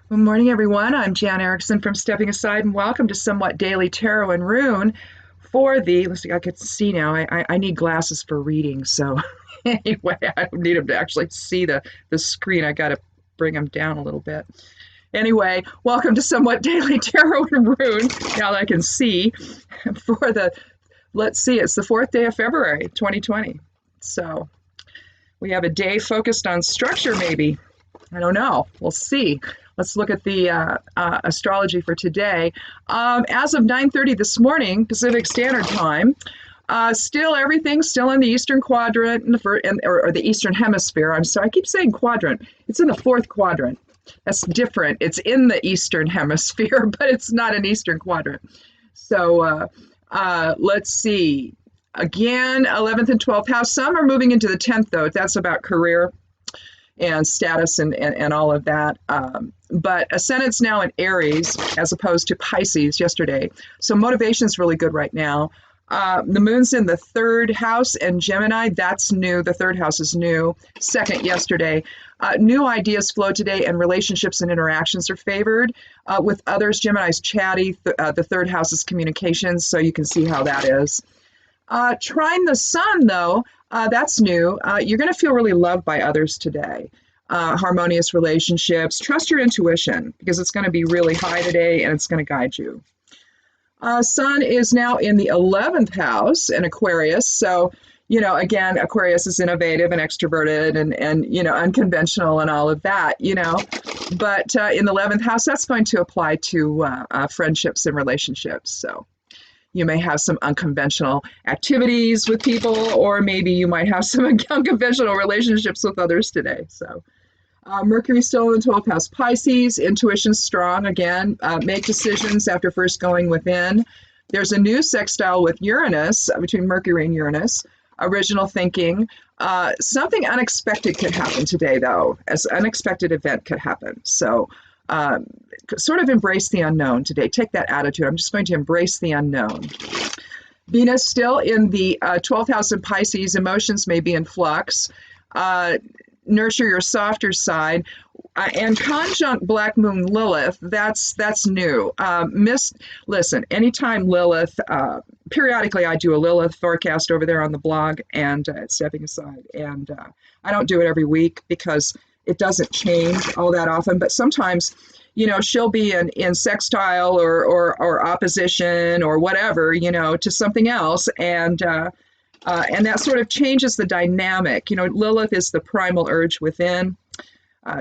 Good morning, everyone. I'm Jan Erickson from Stepping Aside, and welcome to Somewhat Daily Tarot and Rune for let's see, I can see now. I need glasses for reading, so anyway, I need them to actually see the screen. I got to bring them down a little bit. Anyway, welcome to Somewhat Daily Tarot and Rune, now that I can see, for let's see, it's the 4th day of February, 2020. So we have a day focused on structure, maybe. I don't know. We'll see. Let's look at the astrology for today. As of 9:30 this morning, Pacific Standard Time, still everything's still in the Eastern Quadrant, or the Eastern Hemisphere. I'm sorry, I keep saying quadrant. It's in the 4th quadrant. That's different. It's in the Eastern Hemisphere, but it's not an Eastern Quadrant. So let's see. Again, 11th and 12th house. Some are moving into the 10th, though. That's about career and status and all of that. But ascendant's now in Aries as opposed to Pisces yesterday. So motivation's really good right now. The moon's in the 3rd house and Gemini, that's new. The 3rd house is new. 2nd yesterday. New ideas flow today and relationships and interactions are favored. With others, Gemini's chatty. The 3rd house is communications, so you can see how that is. Trine the sun, though, that's new. You're going to feel really loved by others today. Harmonious relationships. Trust your intuition because it's going to be really high today and it's going to guide you. Sun is now in the 11th house in Aquarius. So, again, Aquarius is innovative and extroverted and unconventional and all of that, But in the 11th house, that's going to apply to friendships and relationships. So you may have some unconventional activities with people, or maybe you might have some unconventional relationships with others today. So Mercury still in the 12th house. Pisces, intuition strong again. Make decisions after first going within. There's a new sextile with Uranus, between Mercury and Uranus. Original thinking. Something unexpected could happen today, though. As unexpected event could happen. So sort of embrace the unknown today. Take that attitude. I'm just going to embrace the unknown. Venus still in the 12th house in Pisces. Emotions may be in flux. Nurture your softer side. And conjunct Black Moon Lilith, that's new. Listen, anytime Lilith, periodically I do a Lilith forecast over there on the blog and Stepping Aside. And I don't do it every week because it doesn't change all that often, but sometimes, she'll be in sextile or opposition or whatever, to something else, and that sort of changes the dynamic. Lilith is the primal urge within.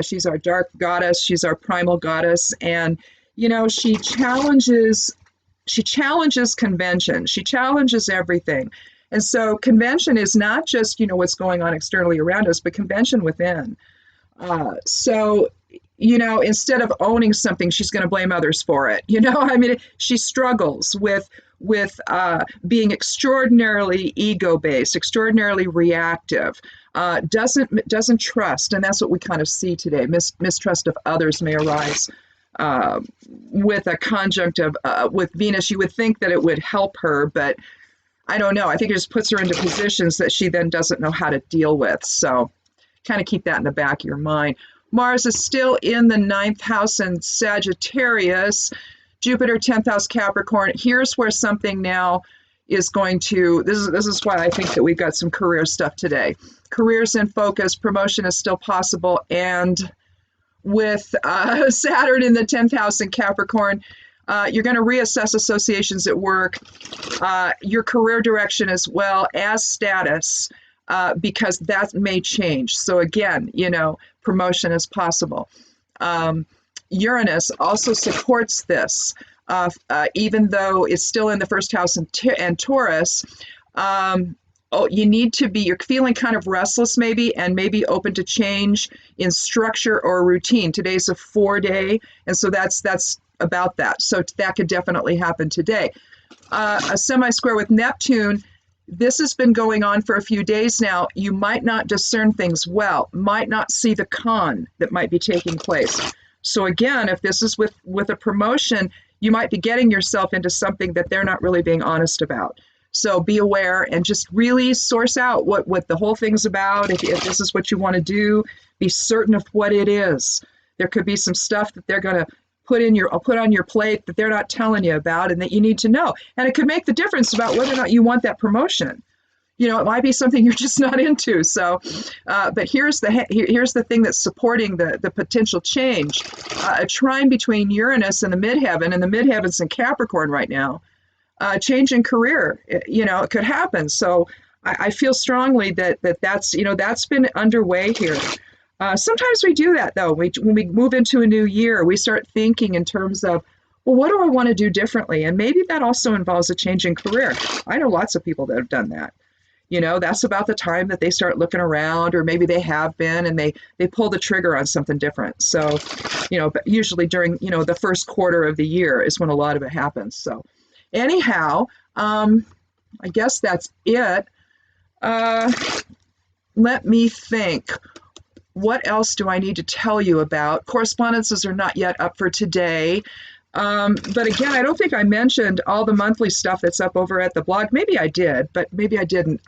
She's our dark goddess. She's our primal goddess, and she challenges convention. She challenges everything. And so convention is not just, what's going on externally around us, but convention within. So, instead of owning something, she's going to blame others for it. She struggles with being extraordinarily ego-based, extraordinarily reactive, doesn't trust. And that's what we kind of see today. Mistrust of others may arise with a conjunct of, with Venus. You would think that it would help her, but I don't know. I think it just puts her into positions that she then doesn't know how to deal with. So kind of keep that in the back of your mind. Mars is still in the 9th house in Sagittarius. Jupiter, 10th house Capricorn. Here's where something now is going to, this is why I think that we've got some career stuff today. Career's in focus, promotion is still possible, and with Saturn in the 10th house in Capricorn, you're going to reassess associations at work, your career direction as well as status, because that may change. So again, promotion is possible. Uranus also supports this, even though it's still in the 1st house and Taurus. You're feeling kind of restless maybe, and maybe open to change in structure or routine. Today's a 4-day, and so that's about that. So that could definitely happen today. A semi-square with Neptune. This has been going on for a few days now. You might not discern things well, might not see the con that might be taking place. So again, if this is with a promotion, you might be getting yourself into something that they're not really being honest about. So be aware and just really source out what the whole thing's about. If this is what you want to do, be certain of what it is. There could be some stuff that they're going to put on your plate that they're not telling you about and that you need to know. And it could make the difference about whether or not you want that promotion. You know, it might be something you're just not into. So, but here's the thing that's supporting the potential change. A trine between Uranus and the midheaven, and the midheaven's in Capricorn right now. Change in career, you know, it could happen. So I feel strongly that's, you know, that's been underway here. Sometimes we do that, though. When we move into a new year, we start thinking in terms of, well, what do I want to do differently? And maybe that also involves a change in career. I know lots of people that have done that. You know, that's about the time that they start looking around, or maybe they have been, and they pull the trigger on something different. So, you know, but usually during, you know, the first quarter of the year is when a lot of it happens. So anyhow, I guess that's it. Let me think. What else do I need to tell you about? Correspondences are not yet up for today. But again, I don't think I mentioned all the monthly stuff that's up over at the blog. Maybe I did, but maybe I didn't.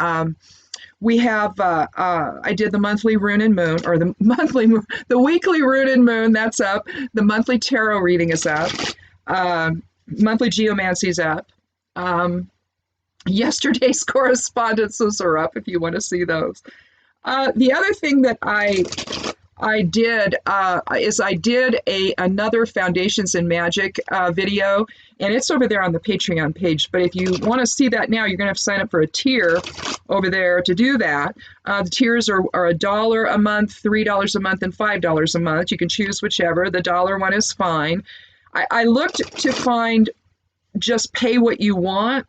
We have, I did the monthly Rune and Moon, or the weekly Rune and Moon, that's up. The monthly tarot reading is up. Monthly geomancy is up. Yesterday's correspondences are up if you want to see those. The other thing that I did is I did another Foundations in Magic video, and it's over there on the Patreon page. But if you want to see that now, you're going to have to sign up for a tier over there to do that. The tiers are $1 a month, $3 a month, and $5 a month. You can choose whichever. The dollar one is fine. I looked to find just pay what you want,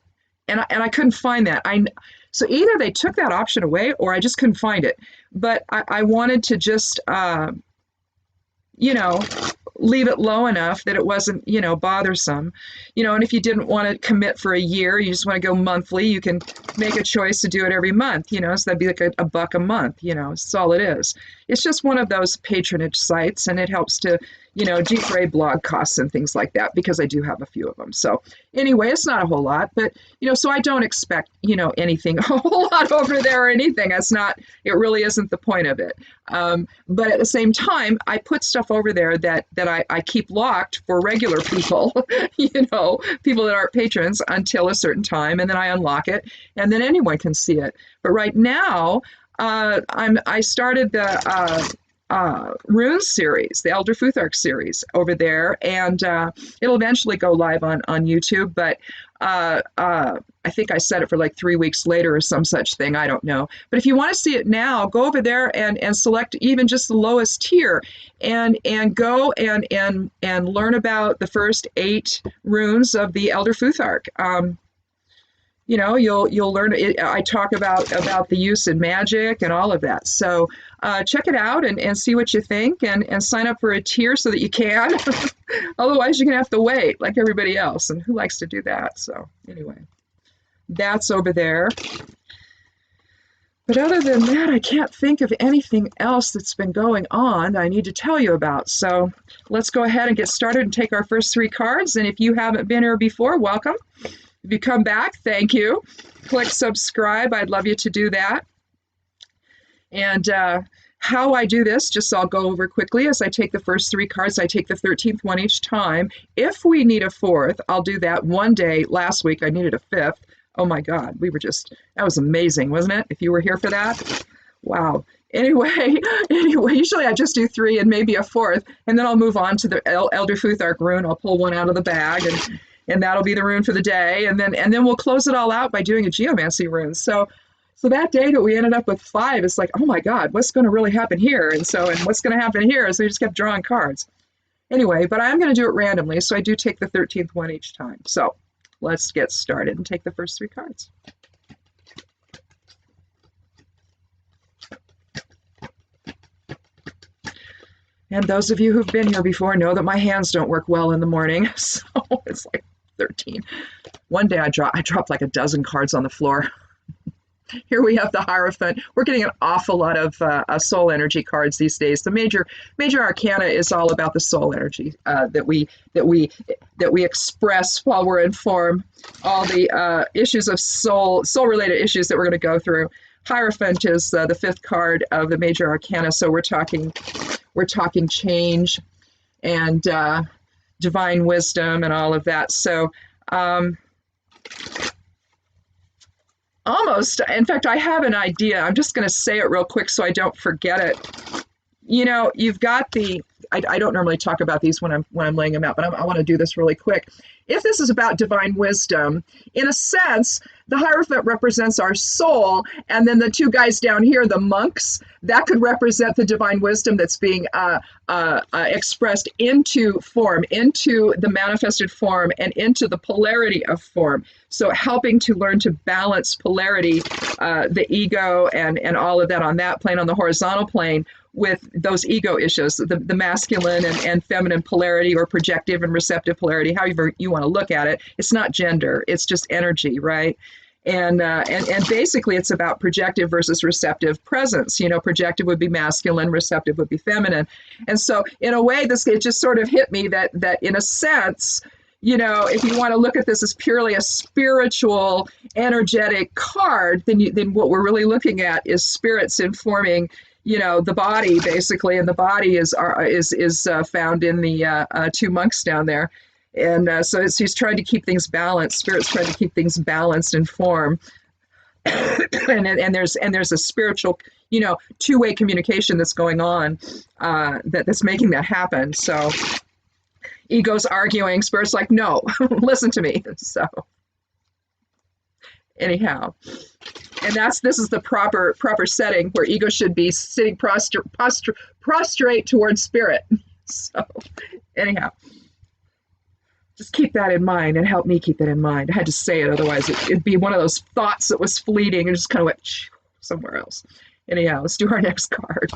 and I couldn't find that. So either they took that option away, or I just couldn't find it. But I wanted to just, you know, leave it low enough that it wasn't, you know, bothersome. You know, and if you didn't want to commit for a year, you just want to go monthly, you can make a choice to do it every month, you know, so that'd be like a buck a month, you know, that's all it is. It's just one of those patronage sites, and it helps to, you know, defray blog costs and things like that, because I do have a few of them. So anyway, it's not a whole lot, but, you know, so I don't expect, you know, anything a whole lot over there or anything. It really isn't the point of it. But at the same time, I put stuff over there that I keep locked for regular people, you know, people that aren't patrons, until a certain time, and then I unlock it, and then anyone can see it. But right now, I started the Rune series, the Elder Futhark series over there, and it'll eventually go live on YouTube, but I think I set it for like 3 weeks later or some such thing, I don't know. But if you want to see it now, go over there and select even just the lowest tier, and go and learn about the first 8 runes of the Elder Futhark. You know, you'll learn it. I talk about the use in magic and all of that. So check it out and see what you think, and sign up for a tier so that you can. Otherwise, you're going to have to wait like everybody else. And who likes to do that? So anyway, that's over there. But other than that, I can't think of anything else that's been going on that I need to tell you about. So let's go ahead and get started and take our first 3 cards. And if you haven't been here before, welcome. If you come back, thank you. Click subscribe. I'd love you to do that. And how I do this, just I'll go over quickly as I take the first 3 cards. I take the 13th one each time. If we need a 4th, I'll do that one day. Last week, I needed a 5th. Oh my God, that was amazing, wasn't it? If you were here for that, wow. Anyway, usually I just do 3 and maybe a 4th, and then I'll move on to the Elder Futhark rune. I'll pull one out of the bag, and that'll be the rune for the day, and then we'll close it all out by doing a geomancy rune. So that day that we ended up with 5, it's like, oh my God, what's going to really happen here? And what's going to happen here? So we just kept drawing cards. Anyway, but I'm going to do it randomly, so I do take the 13th one each time. So let's get started and take the first 3 cards. And those of you who've been here before know that my hands don't work well in the morning, so it's like 13. One day I dropped like a dozen cards on the floor. Here we have the Hierophant. We're getting an awful lot of soul energy cards these days. The major arcana is all about the soul energy that we express while we're in form. All the issues of soul related issues that we're going to go through. Hierophant is the 5th card of the major arcana, so we're talking we're talking change and divine wisdom and all of that. So almost, in fact, I have an idea. I'm just going to say it real quick so I don't forget it. You know, you've got the, I don't normally talk about these when I'm laying them out, but I want to do this really quick. If this is about divine wisdom, in a sense, the Hierophant represents our soul, and then the two guys down here, the monks, that could represent the divine wisdom that's being expressed into form, into the manifested form, and into the polarity of form. So helping to learn to balance polarity, the ego and all of that on that plane, on the horizontal plane, with those ego issues, the masculine and feminine polarity, or projective and receptive polarity, however you want to look at it. It's not gender, it's just energy, right? And basically it's about projective versus receptive presence. You know, projective would be masculine, receptive would be feminine. And so in a way, it just sort of hit me that in a sense, you know, if you want to look at this as purely a spiritual, energetic card, then what we're really looking at is spirits informing, you know, the body basically, and the body is found in the two monks down there, and so he's trying to keep things balanced. Spirit's trying to keep things balanced in form, and there's a spiritual, you know, two-way communication that's going on that's making that happen. So ego's arguing, spirit's like, no, listen to me. So anyhow. And this is the proper setting where ego should be sitting prostrate towards spirit. So anyhow, just keep that in mind and help me keep that in mind. I had to say it, otherwise it'd be one of those thoughts that was fleeting and just kind of went somewhere else. Anyhow, let's do our next card.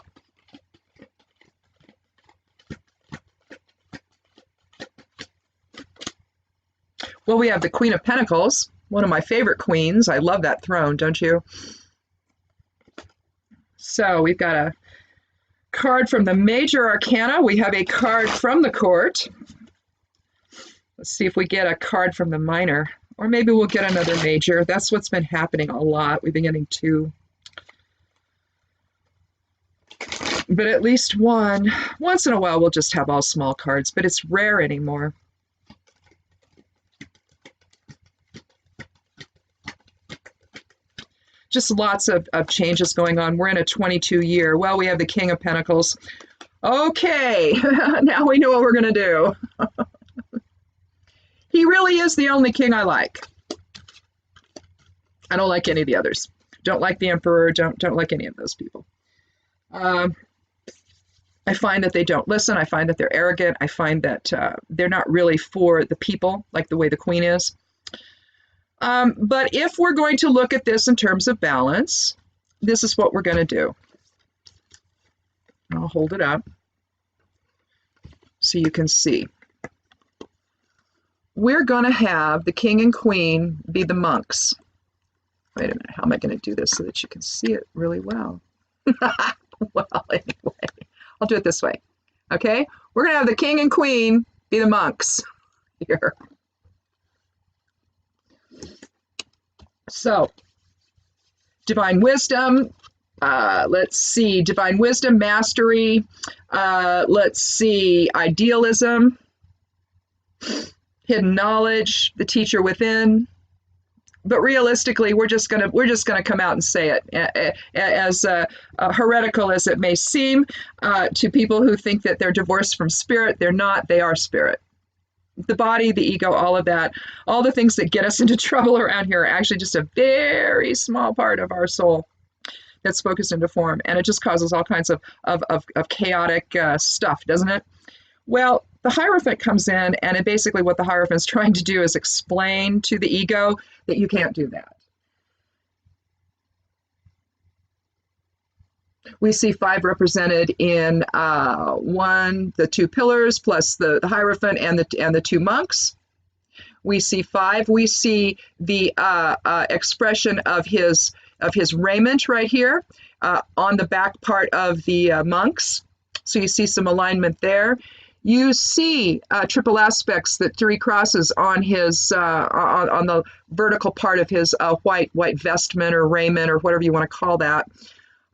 Well, we have the Queen of Pentacles, one of my favorite queens. I love that throne, don't you? So we've got a card from the Major Arcana. We have a card from the Court. Let's see if we get a card from the Minor, or maybe we'll get another Major. That's what's been happening a lot. We've been getting two. But at least one. Once in a while, we'll just have all small cards, but it's rare anymore. Just lots of changes going on. We're in a 22-year. Well, we have the King of Pentacles. Okay, now we know what we're going to do. He really is the only king I like. I don't like any of the others. Don't like the Emperor. Don't like any of those people. I find that they don't listen. I find that they're arrogant. I find that they're not really for the people, like the way the Queen is. But if we're going to look at this in terms of balance, this is what we're going to do. I'll hold it up so you can see. We're going to have the King and Queen be the monks. Wait a minute, how am I going to do this so that you can see it really well? Well, anyway, I'll do it this way. Okay, we're going to have the King and Queen be the monks here. So, divine wisdom, let's see, divine wisdom, mastery, let's see, idealism, hidden knowledge, the teacher within. But realistically, we're just gonna come out and say it, as heretical as it may seem to people who think that they're divorced from spirit. They're not. They are spirit. The body, the ego, all of that, all the things that get us into trouble around here are actually just a very small part of our soul that's focused into form, and it just causes all kinds of chaotic stuff, doesn't it? Well, the Hierophant comes in, and basically what the Hierophant's trying to do is explain to the ego that you can't do that. We see 5 represented in the 2 pillars plus the Hierophant and the 2 monks. We see 5. We see the expression of his raiment right here on the back part of the monks. So you see some alignment there. You see triple aspects, that 3 crosses on his on the vertical part of his white vestment or raiment or whatever you want to call that.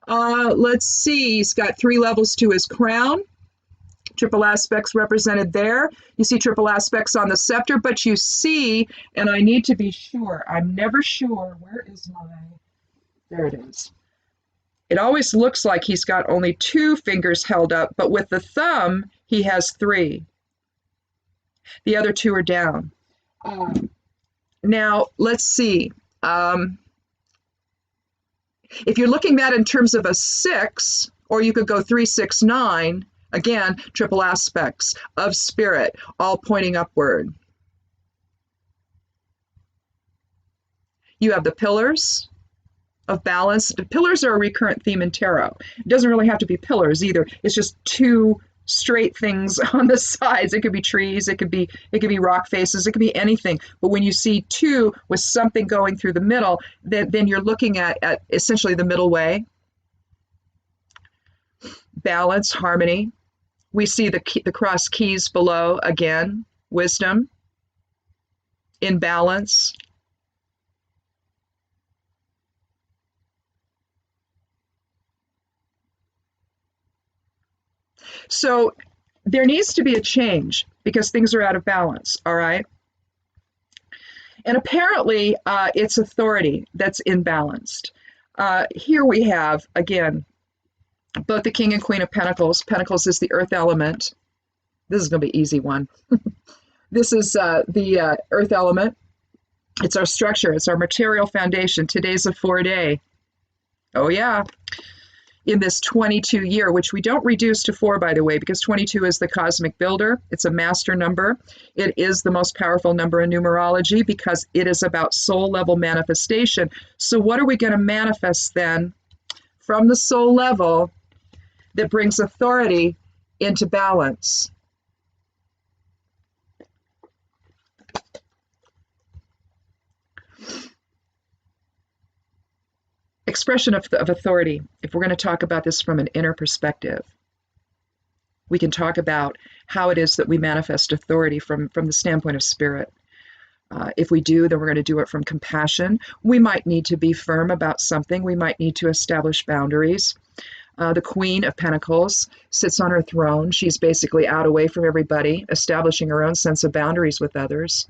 Let's see, he's got 3 levels to his crown. triple aspects represented there. You see triple aspects on the scepter, but you see, and I need to be sure, I'm never sure, where is my, there it is. It always looks like he's got only 2 fingers held up, but with the thumb, he has 3. The other 2 are down. Now, let's see. If you're looking at it in terms of a 6, or you could go 3, 6, 9, again, triple aspects of spirit, all pointing upward. You have the pillars of balance. The pillars are a recurrent theme in tarot. It doesn't really have to be pillars either. It's just 2 straight things on the sides. It could be trees, it could be rock faces, it could be anything. But when you see 2 with something going through the middle, then you're looking at essentially the middle way. Balance, harmony. We see the cross keys below again. Wisdom, in balance. So there needs to be a change because things are out of balance, all right? And apparently it's authority that's imbalanced. Here we have, again, both the King and Queen of Pentacles. Pentacles is the earth element. This is going to be an easy one. This is the earth element. It's our structure. It's our material foundation. Today's a 4-day. Oh, yeah. In this 22 year, which we don't reduce to 4, by the way, because 22 is the cosmic builder. It's a master number. It is the most powerful number in numerology because it is about soul level manifestation. So what are we going to manifest then from the soul level that brings authority into balance? Expression of authority. If we're going to talk about this from an inner perspective, we can talk about how it is that we manifest authority from the standpoint of spirit. If we do, then we're going to do it from compassion. We might need to be firm about something. We might need to establish boundaries. The Queen of Pentacles sits on her throne. She's basically out away from everybody, establishing her own sense of boundaries with others.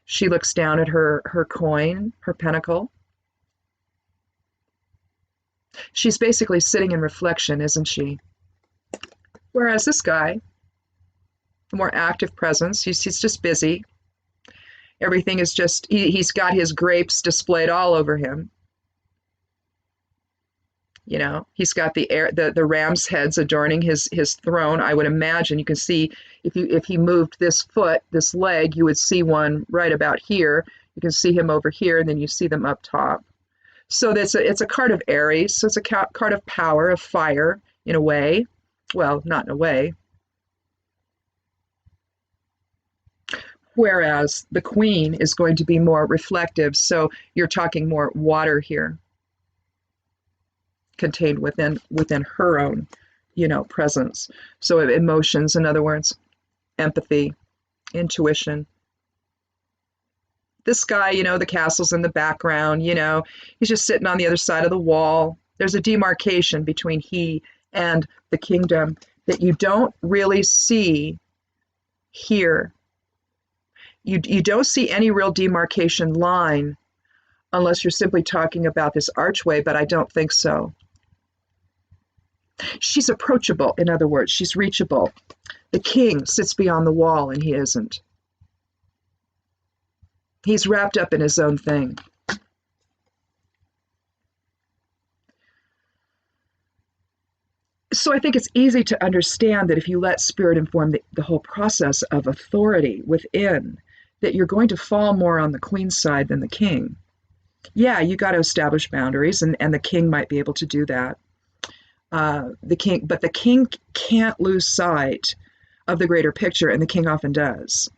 She looks down at her coin, her pentacle. She's basically sitting in reflection, isn't she? Whereas this guy, a more active presence, he's just busy. Everything is just, he's got his grapes displayed all over him. You know, he's got the ram's heads adorning his throne. I would imagine you can see if he moved this foot, this leg, you would see one right about here. You can see him over here, and then you see them up top. So it's a card of Aries. So it's a card of power, of fire, in a way. Well, not in a way. Whereas the Queen is going to be more reflective. So you're talking more water here, contained within her own, presence. So emotions, in other words, empathy, intuition. This guy, the castle's in the background, he's just sitting on the other side of the wall. There's a demarcation between he and the kingdom that you don't really see here. You don't see any real demarcation line unless you're simply talking about this archway, but I don't think so. She's approachable, in other words, she's reachable. The king sits beyond the wall and he isn't. He's wrapped up in his own thing. So I think it's easy to understand that if you let spirit inform the whole process of authority within, that you're going to fall more on the queen's side than the king. Yeah, you got to establish boundaries, and the king might be able to do that. The king can't lose sight of the greater picture, and the king often does.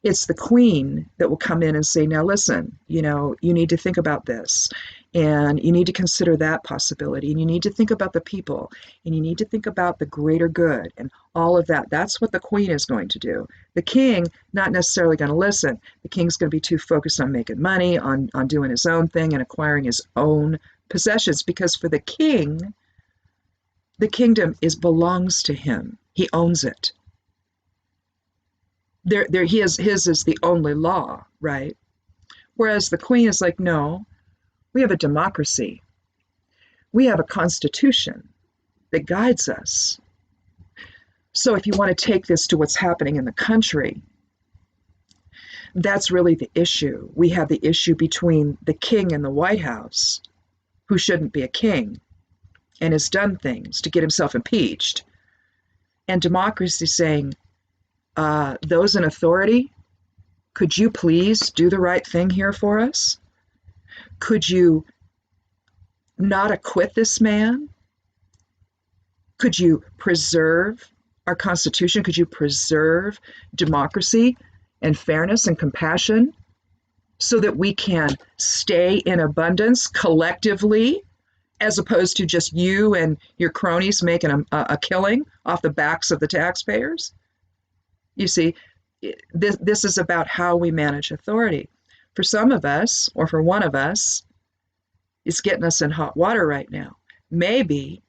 It's the queen that will come in and say, now listen, you need to think about this, and you need to consider that possibility, and you need to think about the people, and you need to think about the greater good, and all of that. That's what the queen is going to do. The king, not necessarily going to listen. The king's going to be too focused on making money, on doing his own thing and acquiring his own possessions, because for the king, The kingdom belongs to him. He owns it. His is the only law, right? Whereas the queen is like, no, we have a democracy. We have a constitution that guides us. So if you want to take this to what's happening in the country, that's really the issue. We have the issue between the king and the White House, who shouldn't be a king and has done things to get himself impeached, and democracy saying, those in authority, could you please do the right thing here for us? Could you not acquit this man? Could you preserve our Constitution? Could you preserve democracy and fairness and compassion so that we can stay in abundance collectively, as opposed to just you and your cronies making a killing off the backs of the taxpayers? You see, this is about how we manage authority. For some of us, or for one of us, it's getting us in hot water right now. Maybe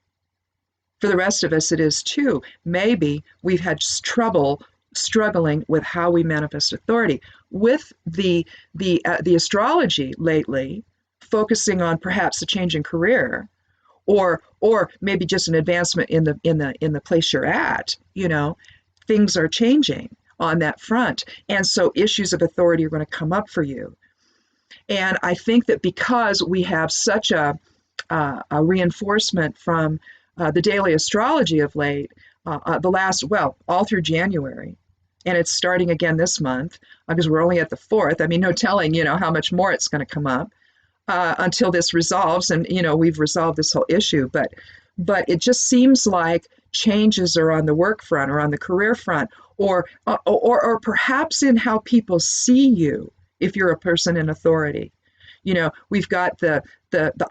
for the rest of us, it is too. Maybe we've had trouble struggling with how we manifest authority. With the astrology lately, focusing on perhaps a change in career, or maybe just an advancement in the place you're at, things are changing on that front. And so issues of authority are going to come up for you. And I think that because we have such a reinforcement from the daily astrology of late, all through January, and it's starting again this month, because we're only at the 4th. I mean, no telling, how much more it's going to come up until this resolves, and, we've resolved this whole issue. But it just seems like changes are on the work front or on the career front, or perhaps in how people see you if you're a person in authority. We've got the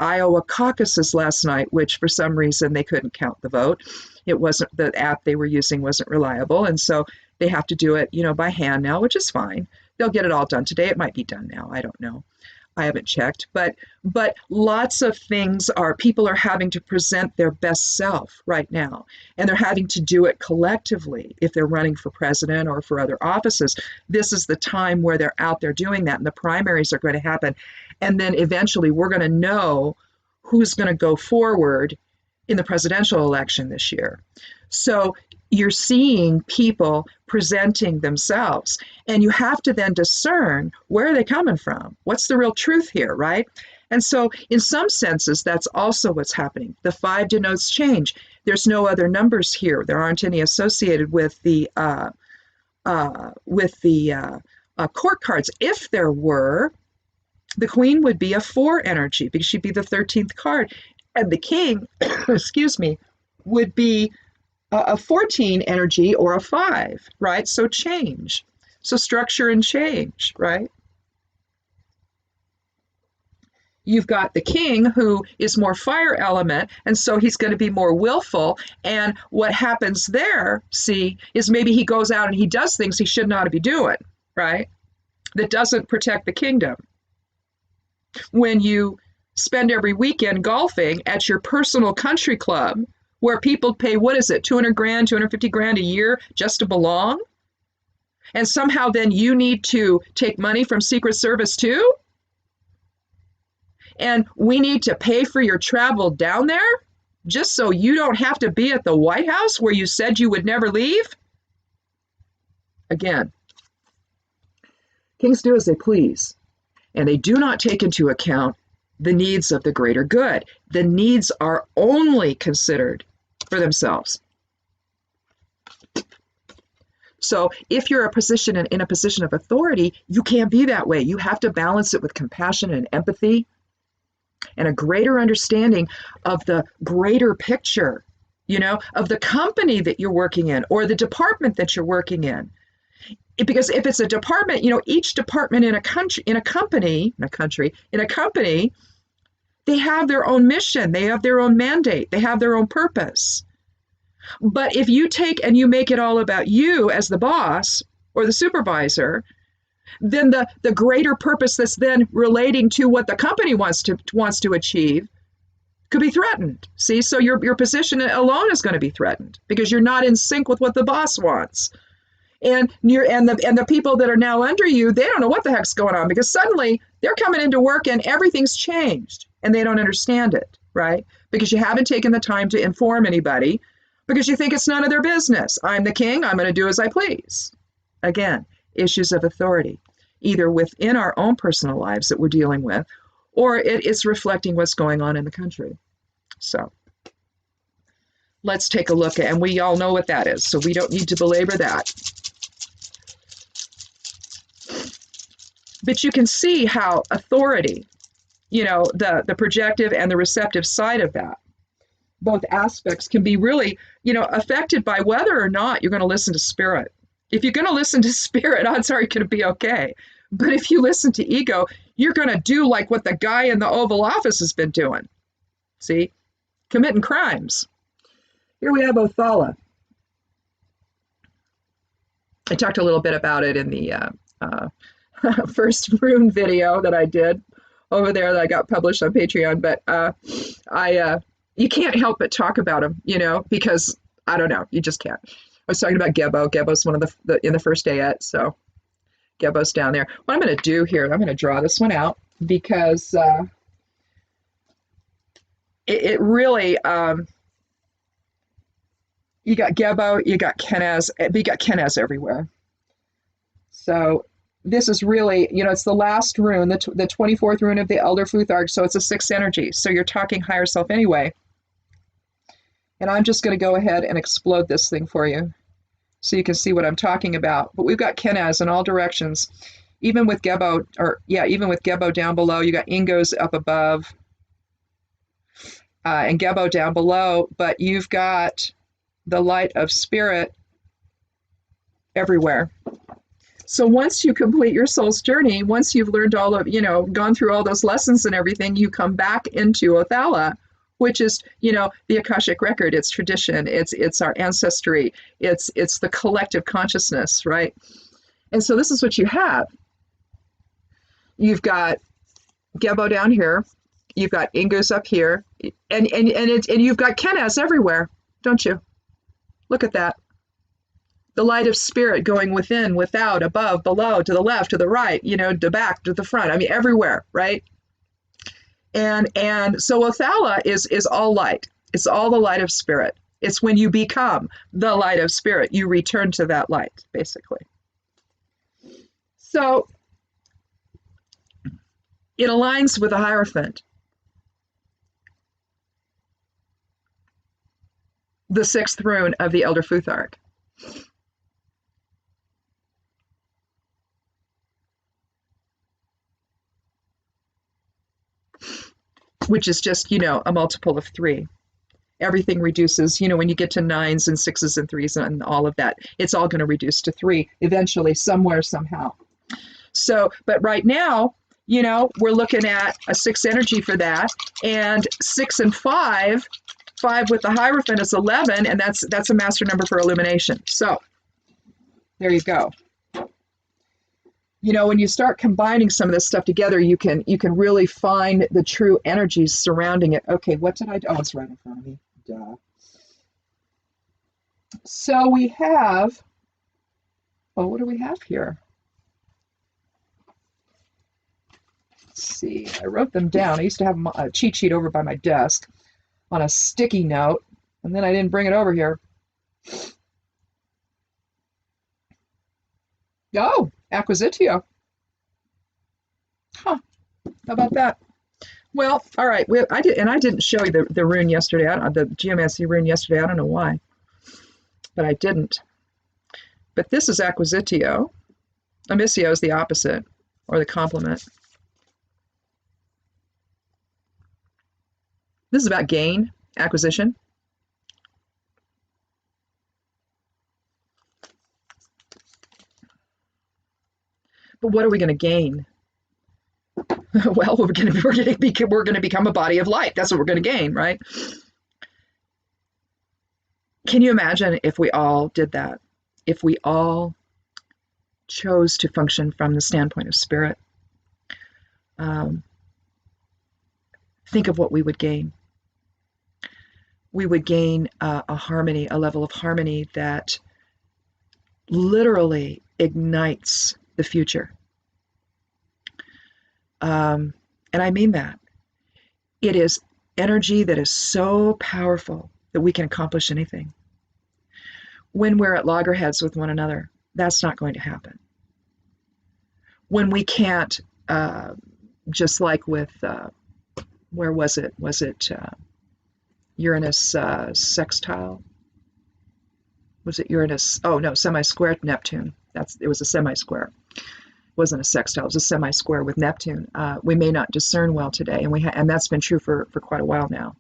Iowa caucuses last night, which for some reason they couldn't count the vote. It wasn't, the app they were using wasn't reliable, and so they have to do it, by hand now, which is fine. They'll get it all done today. It might be done now. I don't know. I haven't checked, but lots of things people are having to present their best self right now, and they're having to do it collectively if they're running for president or for other offices. This is the time where they're out there doing that, and the primaries are going to happen, and then eventually we're going to know who's going to go forward in the presidential election this year. So you're seeing people presenting themselves, and you have to then discern, where are they coming from? What's the real truth here, right? And so in some senses, that's also what's happening. The 5 denotes change. There's no other numbers here. There aren't any associated with the court cards. If there were, the queen would be a 4 energy, because she'd be the 13th card, and the king, excuse me, would be a 14 energy or a 5, right? So change. So structure and change, right? You've got the king, who is more fire element, and so he's going to be more willful. And what happens there, see, is maybe he goes out and he does things he should not be doing, right? That doesn't protect the kingdom. When you spend every weekend golfing at your personal country club, where people pay, what is it, 200 grand, 250 grand a year just to belong? And somehow then you need to take money from Secret Service too? And we need to pay for your travel down there just so you don't have to be at the White House where you said you would never leave? Again, kings do as they please, and they do not take into account the needs of the greater good. The needs are only considered for themselves. So if you're in a position of authority, you can't be that way. You have to balance it with compassion and empathy and a greater understanding of the greater picture, of the company that you're working in or the department that you're working in. Because if it's a department, each department in a company, they have their own mission, they have their own mandate, they have their own purpose. But if you take and you make it all about you as the boss or the supervisor, then the greater purpose that's then relating to what the company wants to achieve Could be threatened. See, so your position alone is going to be threatened because you're not in sync with what the boss wants. And the people that are now under you, they don't know what the heck's going on because suddenly they're coming into work and everything's changed and they don't understand it, right? Because you haven't taken the time to inform anybody because you think it's none of their business. I'm the king, I'm going to do as I please. Again, issues of authority, either within our own personal lives that we're dealing with, or it's reflecting what's going on in the country. So let's take a look at, and we all know what that is, so we don't need to belabor that. But you can see how authority, the projective and the receptive side of that, both aspects can be really, affected by whether or not you're going to listen to spirit. If you're going to listen to spirit, odds are you're going to be okay. But if you listen to ego, you're going to do like what the guy in the Oval Office has been doing. See? Committing crimes. Here we have Othala. I talked a little bit about it in the first Rune video that I did over there that I got published on Patreon, but you can't help but talk about him, because I don't know, you just can't. I was talking about Gebo. Gebo's one of the in the first ayat, so Gebo's down there. What I'm going to do here, I'm going to draw this one out because it really, you got Gebo, you got Kenaz, but you got Kenaz everywhere. So this is really, it's the last rune, the 24th rune of the Elder Futhark, so it's a 6th energy. So you're talking higher self anyway. And I'm just going to go ahead and explode this thing for you so you can see what I'm talking about. But we've got Kenaz in all directions. Even with Gebo, even with Gebo down below, you got Ingos up above and Gebo down below, but you've got the light of spirit everywhere. So once you complete your soul's journey, once you've learned all of, gone through all those lessons and everything, you come back into Othala, which is, the Akashic record, it's tradition, it's our ancestry, it's the collective consciousness, right? And so this is what you have. You've got Gebo down here, you've got Ingus up here, and you've got Kenaz everywhere, don't you? Look at that. The light of spirit going within, without, above, below, to the left, to the right, to back, to the front. I mean, everywhere, right? And so Othala is all light. It's all the light of spirit. It's when you become the light of spirit, you return to that light, basically. So it aligns with the Hierophant. The 6th rune of the Elder Futhark. Which is just, a multiple of 3. Everything reduces, when you get to 9s and 6s and 3s and all of that, it's all going to reduce to 3 eventually, somewhere, somehow. So, but right now, we're looking at a 6 energy for that, and 6 and 5 with the Hierophant is 11, and that's a master number for illumination. So there you go. When you start combining some of this stuff together, you can really find the true energies surrounding it. Okay, what did I do? Oh, it's right in front of me. Duh. So we have, what do we have here? Let's see, I wrote them down. I used to have a cheat sheet over by my desk on a sticky note, and then I didn't bring it over here. Oh, Acquisitio. Huh. How about that? Well, all right. I didn't show you the rune yesterday. The geomancy rune yesterday. I don't know why, but I didn't. But this is Acquisitio. Amicio is the opposite, or the complement. This is about gain, acquisition. But what are we going to gain? Well, we're going to become a body of light. That's what we're going to gain, right? Can you imagine if we all did that? If we all chose to function from the standpoint of spirit? Think of what we would gain. we would gain a harmony, a level of harmony that literally ignites the future. And I mean that. It is energy that is so powerful that we can accomplish anything. When we're at loggerheads with one another, that's not going to happen. When we can't, just like with, where was it? Was it Uranus sextile? Was it Uranus? Oh no, semi-square Neptune. It was a semi-square. It wasn't a sextile. It was a semi-square with Neptune. We may not discern well today, and that's been true for quite a while now.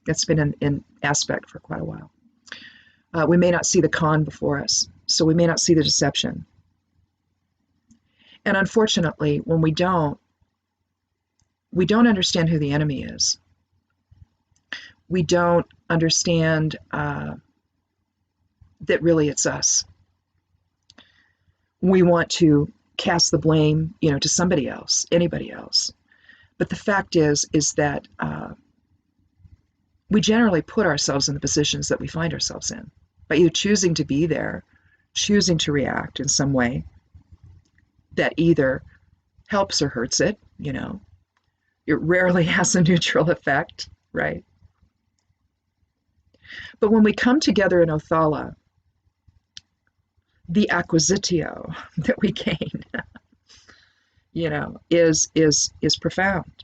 It's been in aspect for quite a while. We may not see the con before us, so we may not see the deception. And unfortunately, when we don't understand who the enemy is. We don't understand that really it's us. We want to cast the blame, to somebody else, anybody else. But the fact is that we generally put ourselves in the positions that we find ourselves in by either choosing to be there, choosing to react in some way that either helps or hurts it, It rarely has a neutral effect, right? But when we come together in Othala, the acquisitio that we gain, is profound.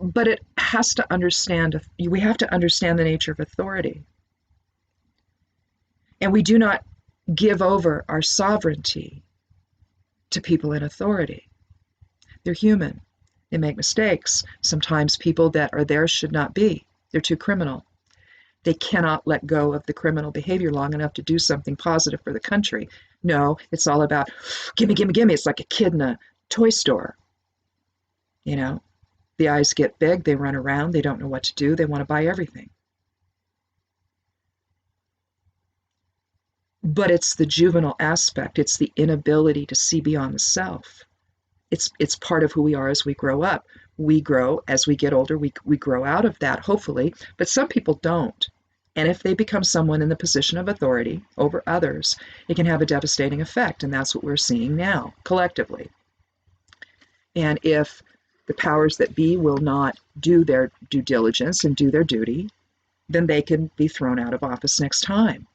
But it has to understand, we have to understand the nature of authority. And we do not give over our sovereignty to people in authority. They're human. They make mistakes. Sometimes people that are there should not be. They're too criminal. They cannot let go of the criminal behavior long enough to do something positive for the country. No, it's all about, gimme, gimme, gimme. It's like a kid in a toy store. The eyes get big, they run around, they don't know what to do, they want to buy everything. But it's the juvenile aspect, it's the inability to see beyond the self. It's part of who we are as we grow up. We grow as we get older, we grow out of that, hopefully, but some people don't. And if they become someone in the position of authority over others, it can have a devastating effect, and that's what we're seeing now, collectively. And if the powers that be will not do their due diligence and do their duty, then they can be thrown out of office next time.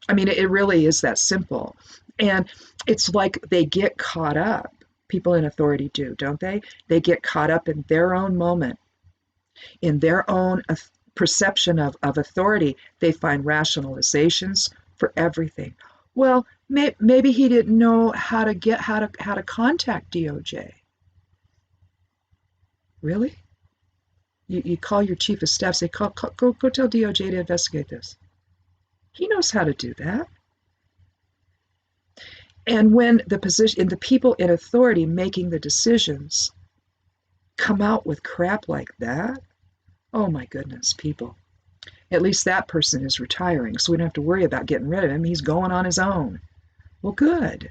I mean, it really is that simple. And it's like they get caught up. People in authority do, don't they? They get caught up in their own moment, in their own perception of authority. They find rationalizations for everything. Well, maybe he didn't know how to contact DOJ. Really? You call your chief of staff, say, go tell DOJ to investigate this. He knows how to do that. And when the people in authority making the decisions come out with crap like that, oh my goodness, people. At least that person is retiring, so we don't have to worry about getting rid of him. He's going on his own. Well, good,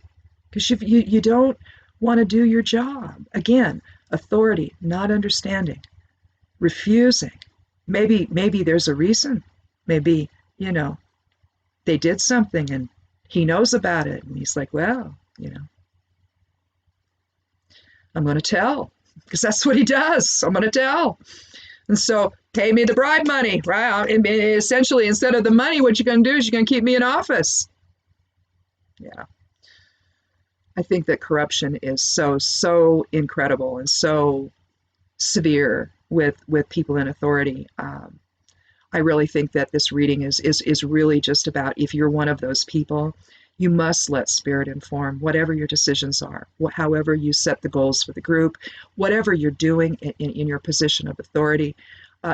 because you don't want to do your job. Again, authority, not understanding, refusing. Maybe there's a reason. Maybe, they did something and he knows about it. And he's like, well, I'm going to tell, because that's what he does. I'm going to tell. And so pay me the bribe money, right? And essentially, instead of the money, what you're going to do is you're going to keep me in office. Yeah. I think that corruption is so incredible and so severe with people in authority. I really think that this reading is really just about, if you're one of those people, you must let spirit inform whatever your decisions are, however you set the goals for the group, whatever you're doing in your position of authority.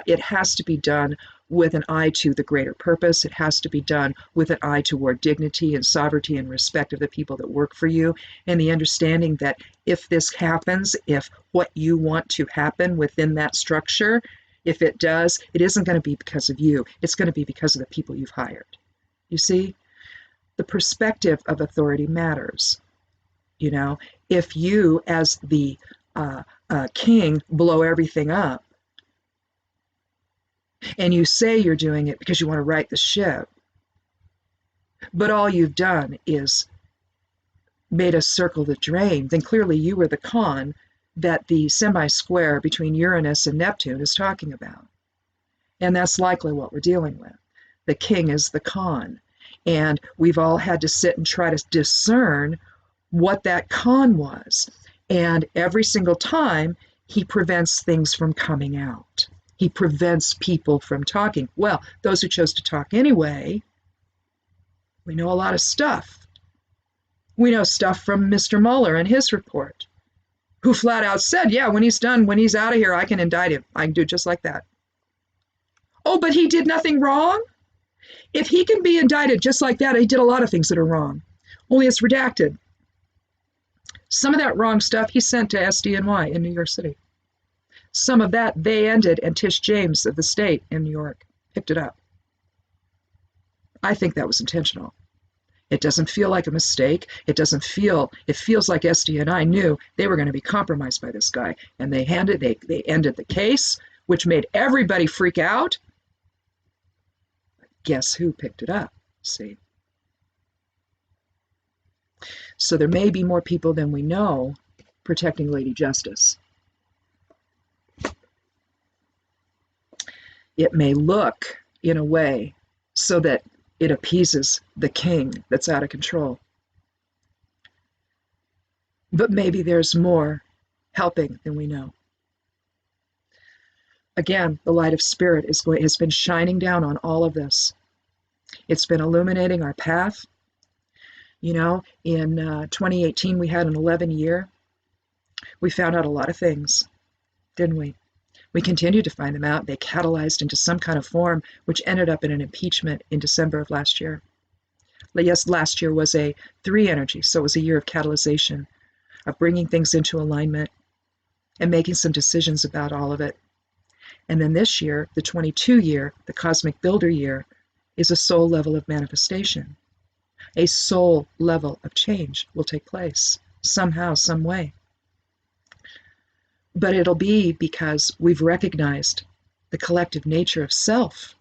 It has to be done with an eye to the greater purpose. It has to be done with an eye toward dignity and sovereignty and respect of the people that work for you, and the understanding that if this happens, if what you want to happen within that structure, if it does, it isn't going to be because of you. It's going to be because of the people you've hired. You see, the perspective of authority matters. If you, as the king, blow everything up, and you say you're doing it because you want to right the ship, but all you've done is made us circle the drain, then clearly you were the con that the semi-square between Uranus and Neptune is talking about. And that's likely what we're dealing with. The king is the con. And we've all had to sit and try to discern what that con was. And every single time, he prevents things from coming out. He prevents people from talking. Well, those who chose to talk anyway, we know a lot of stuff. We know stuff from Mr. Mueller and his report, who flat out said, yeah, when he's done, when he's out of here, I can indict him. I can do just like that. Oh, but he did nothing wrong? If he can be indicted just like that, he did a lot of things that are wrong. Only it's redacted. Some of that wrong stuff he sent to SDNY in New York City. Some of that they ended, and Tish James of the state in New York picked it up. I think that was intentional. It doesn't feel like a mistake. It feels like SDNI knew they were going to be compromised by this guy, and they ended the case, which made everybody freak out. Guess who picked it up? See? So there may be more people than we know protecting Lady Justice. It may look in a way so that it appeases the king that's out of control. But maybe there's more helping than we know. Again, the light of spirit has been shining down on all of this. It's been illuminating our path. You know, in 2018, we had an 11-year. We found out a lot of things, didn't we? We continued to find them out. They catalyzed into some kind of form, which ended up in an impeachment in December of last year. Yes, last year was a 3 energy, so it was a year of catalyzation, of bringing things into alignment and making some decisions about all of it. And then this year, the 22 year, the cosmic builder year, is a soul level of manifestation. A soul level of change will take place somehow, some way. But it'll be because we've recognized the collective nature of self,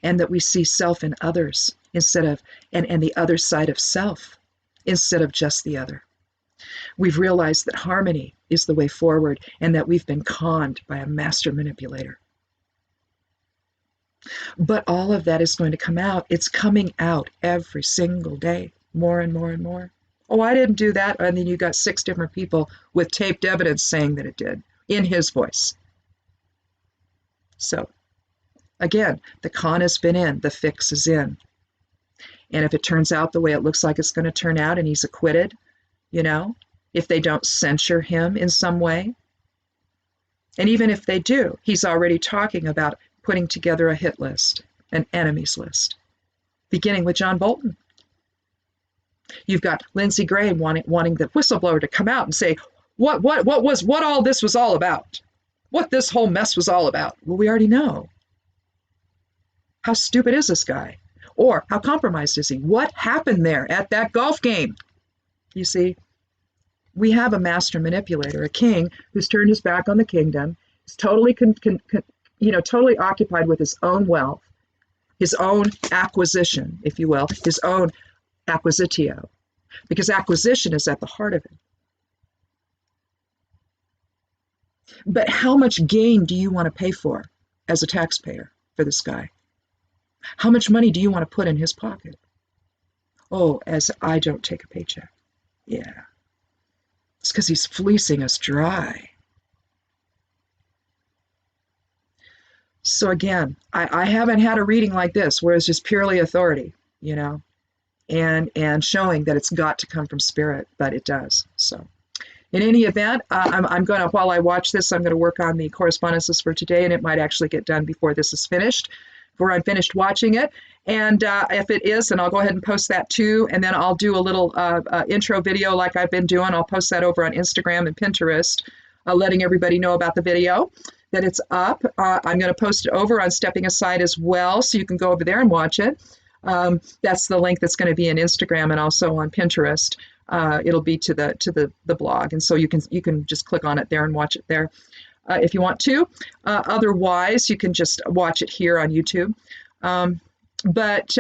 and that we see self in others instead of, and the other side of self instead of just the other. We've realized that harmony is the way forward, and that we've been conned by a master manipulator. But all of that is going to come out. It's coming out every single day, more and more and more. Oh, I didn't do that. And then you got 6 different people with taped evidence saying that it did, in his voice. So, again, the con has been in, the fix is in. And if it turns out the way it looks like it's going to turn out and he's acquitted, you know, if they don't censure him in some way, and even if they do, he's already talking about putting together a hit list, an enemies list, beginning with John Bolton. You've got Lindsey Graham wanting the whistleblower to come out and say what all this was all about, what this whole mess was all about. Well, we already know. How stupid is this guy? Or how compromised is he? What happened there at that golf game? You see, we have a master manipulator, a king who's turned his back on the kingdom, is totally totally occupied with his own wealth, his own acquisition, if you will, his own acquisitio, because acquisition is at the heart of it. But how much gain do you want to pay for as a taxpayer for this guy? How much money do you want to put in his pocket? Oh, as I don't take a paycheck. Yeah. It's because he's fleecing us dry. So again, I haven't had a reading like this where it's just purely authority, you know, and showing that it's got to come from spirit, but it does. So in any event, I'm going to, while I watch this, I'm going to work on the correspondences for today, and it might actually get done before this is finished, before I'm finished watching it. And if it is, then I'll go ahead and post that too. And then I'll do a little intro video like I've been doing. I'll post that over on Instagram and Pinterest, letting everybody know about the video, that it's up. I'm going to post it over on Stepping Aside as well, so you can go over there and watch it. That's the link that's going to be in Instagram and also on Pinterest. It'll be to the blog, and so you can just click on it there and watch it there. if you want to. Otherwise, you can just watch it here on YouTube. But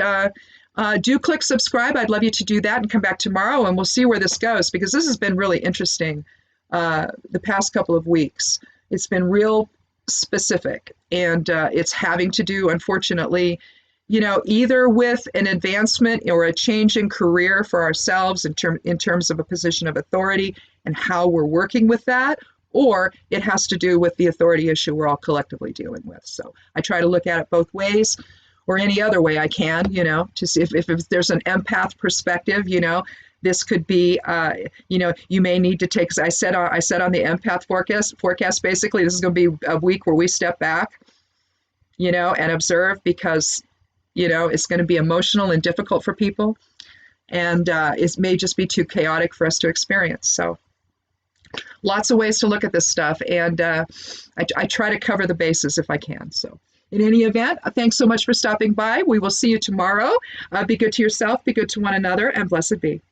do click subscribe. I'd love you to do that and come back tomorrow, and we'll see where this goes, because this has been really interesting the past couple of weeks. It's been real specific, and it's having to do, unfortunately, either with an advancement or a change in career for ourselves in terms of a position of authority and how we're working with that, or it has to do with the authority issue we're all collectively dealing with. So I try to look at it both ways, or any other way I can, to see if there's an empath perspective, this could be, you may need to take, I said on the empath forecast, basically, this is going to be a week where we step back, and observe, because, it's going to be emotional and difficult for people. And it may just be too chaotic for us to experience. So lots of ways to look at this stuff. And I try to cover the bases if I can. So in any event, thanks so much for stopping by. We will see you tomorrow. Be good to yourself, be good to one another, and blessed be.